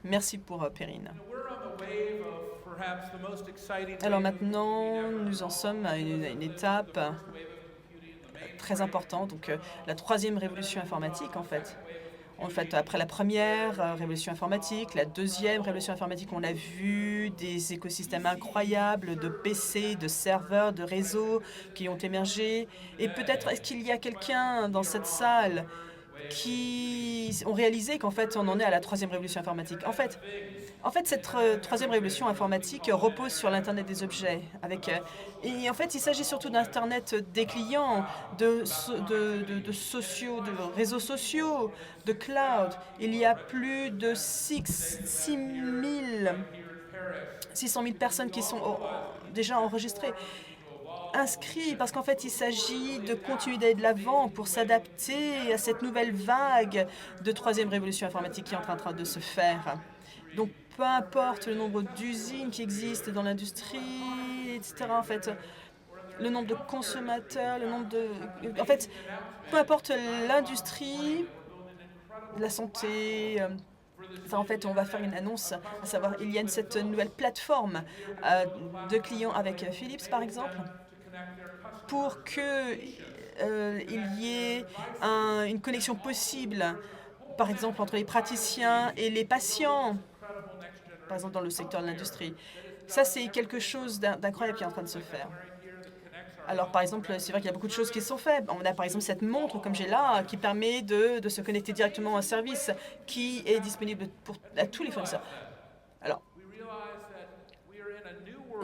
Merci pour Perrine. Alors maintenant, nous en sommes à une étape très importante, donc la troisième révolution informatique en fait. En fait, après la première révolution informatique, la deuxième révolution informatique, on a vu des écosystèmes incroyables de PC, de serveurs, de réseaux qui ont émergé. Et peut-être est-ce qu'il y a quelqu'un dans cette salle qui ont réalisé qu'en fait, on en est à la troisième révolution informatique. En fait, cette troisième révolution informatique repose sur l'Internet des objets. Et en fait, il s'agit surtout d'Internet des clients, de réseaux sociaux, de cloud. Il y a plus de 600 000 personnes qui sont déjà enregistrées, inscrits, parce qu'en fait, il s'agit de continuer d'aller de l'avant pour s'adapter à cette nouvelle vague de troisième révolution informatique qui est en train de se faire. Donc, peu importe le nombre d'usines qui existent dans l'industrie, etc., en fait, le nombre de consommateurs, le nombre de... En fait, peu importe l'industrie, la santé, ça, en fait, on va faire une annonce, à savoir, il y a cette nouvelle plateforme de clients avec Philips, par exemple, pour que il y ait une connexion possible, par exemple, entre les praticiens et les patients, par exemple, dans le secteur de l'industrie. Ça, c'est quelque chose d'incroyable qui est en train de se faire. Alors, par exemple, c'est vrai qu'il y a beaucoup de choses qui sont faites. On a, par exemple, cette montre, comme j'ai là, qui permet de se connecter directement à un service qui est disponible à tous les fournisseurs. Alors,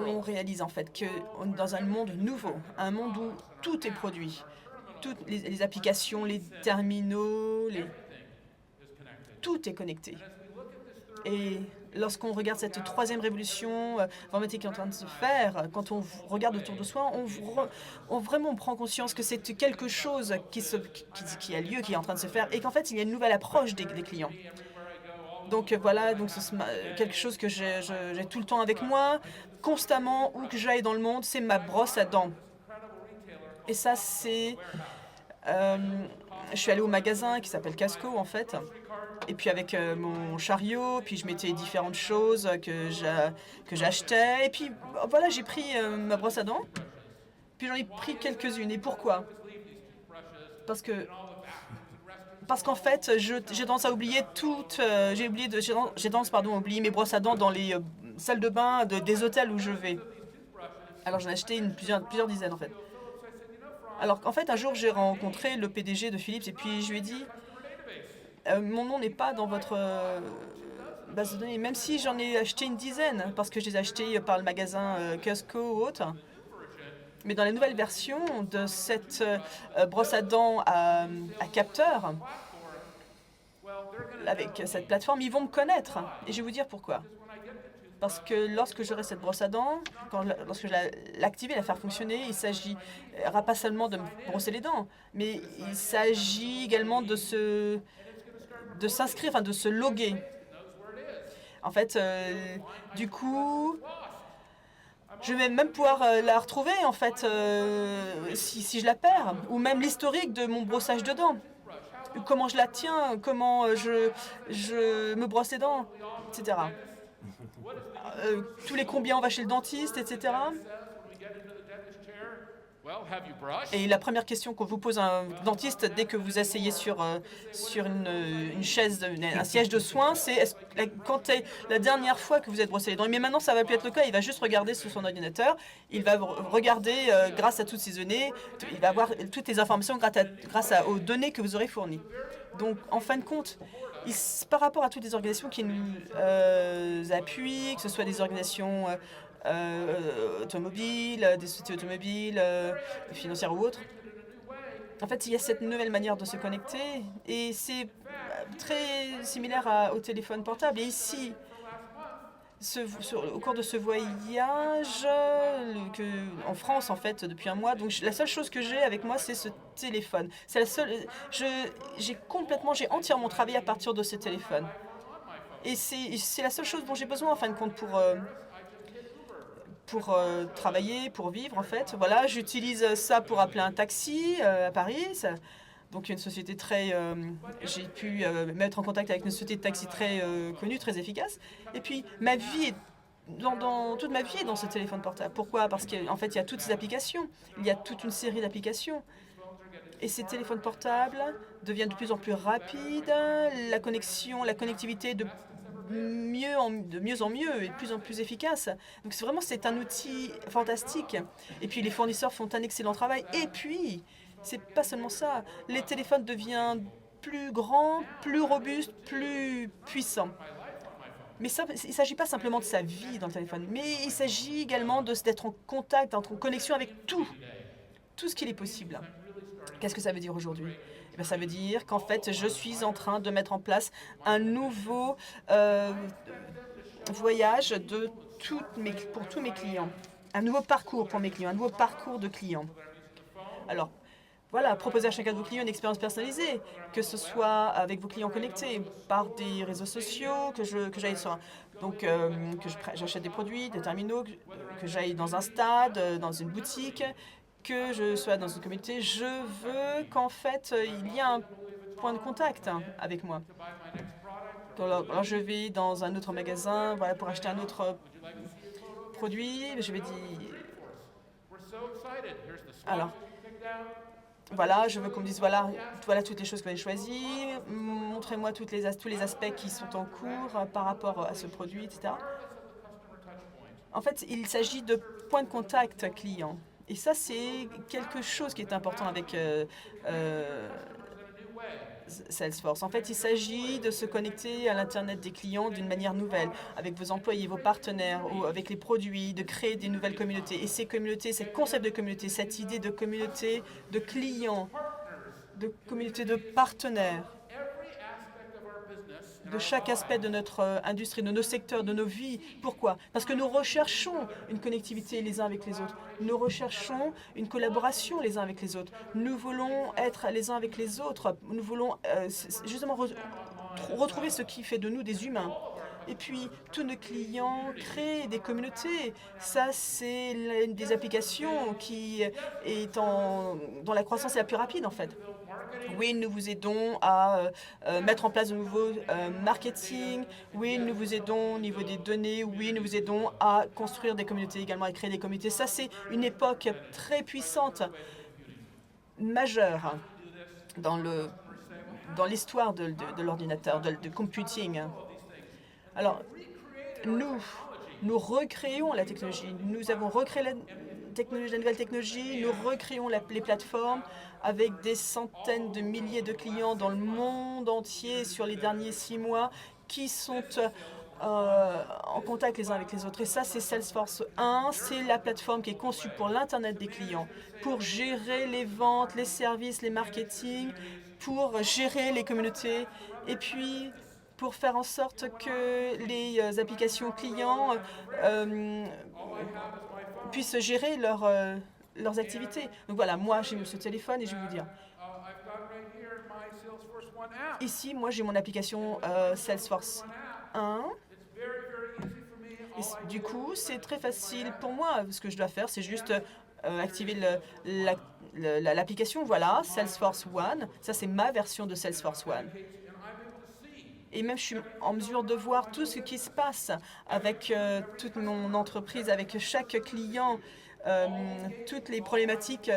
on réalise en fait qu'on est dans un monde nouveau, un monde où tout est produit. Toutes les applications, les terminaux, tout est connecté. Et lorsqu'on regarde cette troisième révolution informatique qui est en train de se faire, quand on regarde autour de soi, on vraiment prend conscience que c'est quelque chose qui a lieu, qui est en train de se faire, et qu'en fait, il y a une nouvelle approche des clients. Donc voilà, donc c'est quelque chose que j'ai tout le temps avec moi, constamment, où que j'aille dans le monde, c'est ma brosse à dents. Et ça, c'est... euh, je suis allée au magasin qui s'appelle Casco, en fait. Et puis avec mon chariot, puis je mettais différentes choses que j'achetais. Et puis voilà, j'ai pris ma brosse à dents, puis j'en ai pris quelques-unes. Et pourquoi? Parce que Parce qu'en fait, j'ai tendance à oublier toutes. J'ai tendance, pardon, à oublier mes brosses à dents dans les salles de bain des hôtels où je vais. Alors j'en ai acheté plusieurs dizaines en fait. Alors qu'en fait, un jour, j'ai rencontré le PDG de Philips et puis je lui ai dit, mon nom n'est pas dans votre base de données, même si j'en ai acheté une dizaine, parce que je les ai achetés par le magasin Costco ou autre. Mais dans la nouvelle version de cette brosse à dents à capteur, avec cette plateforme, ils vont me connaître. Et je vais vous dire pourquoi. Parce que lorsque j'aurai cette brosse à dents, lorsque je vais l'activer, la faire fonctionner, il s'agira pas seulement de me brosser les dents, mais il s'agit également de s'inscrire, enfin de se loguer. En fait, du coup, je vais même pouvoir la retrouver, en fait, si je la perds, ou même l'historique de mon brossage de dents. Comment je la tiens, comment je me brosse les dents, etc. Tous les combien on va chez le dentiste, etc. Et la première question qu'on vous pose un dentiste dès que vous asseyez sur une chaise, un siège de soins, c'est quand est la dernière fois que vous êtes brossé les dents. Mais maintenant, ça va plus être le cas. Il va juste regarder sur son ordinateur. Il va regarder grâce à toutes ces données. Il va avoir toutes les informations aux données que vous aurez fournies. Donc, en fin de compte, par rapport à toutes les organisations qui nous appuient, que ce soit des organisations automobiles, des sociétés automobiles, financières ou autres, en fait, il y a cette nouvelle manière de se connecter et c'est très similaire au téléphone portable. Et ici, au cours de ce voyage en France, en fait, depuis un mois, donc la seule chose que j'ai avec moi, c'est ce téléphone. C'est la seule. J'ai entièrement travaillé à partir de ce téléphone. Et c'est la seule chose dont j'ai besoin, en fin de compte, pour travailler, pour vivre, en fait. Voilà, j'utilise ça pour appeler un taxi à Paris. Donc une société très... j'ai pu mettre en contact avec une société de taxi très connue, très efficace. Et puis ma vie est... toute ma vie est dans ce téléphone portable. Pourquoi? Parce qu'en fait, il y a toutes ces applications. Il y a toute une série d'applications. Et ces téléphones portables deviennent de plus en plus rapides. La connexion, la connectivité de mieux en mieux et de plus en plus efficace. Donc c'est un outil fantastique. Et puis les fournisseurs font un excellent travail. Et puis, c'est pas seulement ça. Les téléphones deviennent plus grands, plus robustes, plus puissants. Mais ça, il ne s'agit pas simplement de sa vie dans le téléphone, mais il s'agit également d'être en contact, d'être en connexion avec tout ce qu'il est possible. Qu'est-ce que ça veut dire aujourd'hui? Eh bien, ça veut dire qu'en fait, je suis en train de mettre en place un nouveau voyage pour tous mes clients. Un nouveau parcours pour mes clients, un nouveau parcours de clients. Alors, voilà, proposer à chacun de vos clients une expérience personnalisée, que ce soit avec vos clients connectés, par des réseaux sociaux, que j'aille sur donc j'achète des produits, des terminaux, que j'aille dans un stade, dans une boutique, que je sois dans une communauté. Je veux qu'en fait, il y ait un point de contact avec moi. Alors, je vais dans un autre magasin, voilà, pour acheter un autre produit, je vais dire... Alors, voilà, je veux qu'on me dise, voilà toutes les choses que vous avez choisies, montrez-moi tous les aspects qui sont en cours par rapport à ce produit, etc. En fait, il s'agit de points de contact client. Et ça, c'est quelque chose qui est important avec Salesforce. En fait, il s'agit de se connecter à l'Internet des clients d'une manière nouvelle, avec vos employés, vos partenaires, ou avec les produits, de créer des nouvelles communautés. Et ces communautés, ce concept de communauté, cette idée de communauté de clients, de communauté de partenaires, de chaque aspect de notre industrie, de nos secteurs, de nos vies. Pourquoi? Parce que nous recherchons une connectivité les uns avec les autres. Nous recherchons une collaboration les uns avec les autres. Nous voulons être les uns avec les autres. Nous voulons justement retrouver ce qui fait de nous des humains. Et puis, tous nos clients créent des communautés. Ça, c'est l'une des applications qui est dont la croissance est la plus rapide, en fait. Oui, nous vous aidons à mettre en place de nouveaux marketing. Oui, nous vous aidons au niveau des données. Oui, nous vous aidons à construire des communautés également, à créer des communautés. Ça, c'est une époque très puissante, majeure dans l'histoire de l'ordinateur, de computing. Alors, nous recréons la technologie. Nous avons recréé la nouvelle technologie. Nous recréons les plateformes avec des centaines de milliers de clients dans le monde entier sur les derniers 6 mois qui sont en contact les uns avec les autres. Et ça, c'est Salesforce 1. C'est la plateforme qui est conçue pour l'Internet des clients, pour gérer les ventes, les services, les marketing, pour gérer les communautés. Et puis, pour faire en sorte que les applications clients puissent gérer leurs activités. Donc voilà, moi j'ai ce téléphone et je vais vous dire. Ici, moi j'ai mon application Salesforce 1. Et du coup, c'est très facile pour moi. Ce que je dois faire, c'est juste activer l'application. Voilà, Salesforce One. Ça, c'est ma version de Salesforce One. Et même, je suis en mesure de voir tout ce qui se passe avec toute mon entreprise, avec chaque client, toutes les problématiques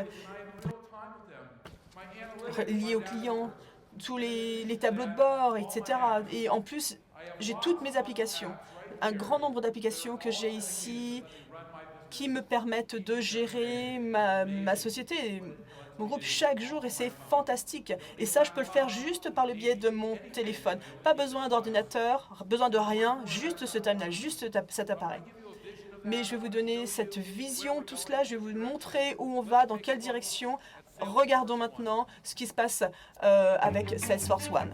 liées aux clients, tous les tableaux de bord, etc. Et en plus, j'ai toutes mes applications, un grand nombre d'applications que j'ai ici qui me permettent de gérer ma société, mon groupe chaque jour, et c'est fantastique. Et ça, je peux le faire juste par le biais de mon téléphone. Pas besoin d'ordinateur, besoin de rien, juste ce terminal, juste cet appareil. Mais je vais vous donner cette vision, tout cela, je vais vous montrer où on va, dans quelle direction. Regardons maintenant ce qui se passe avec Salesforce One.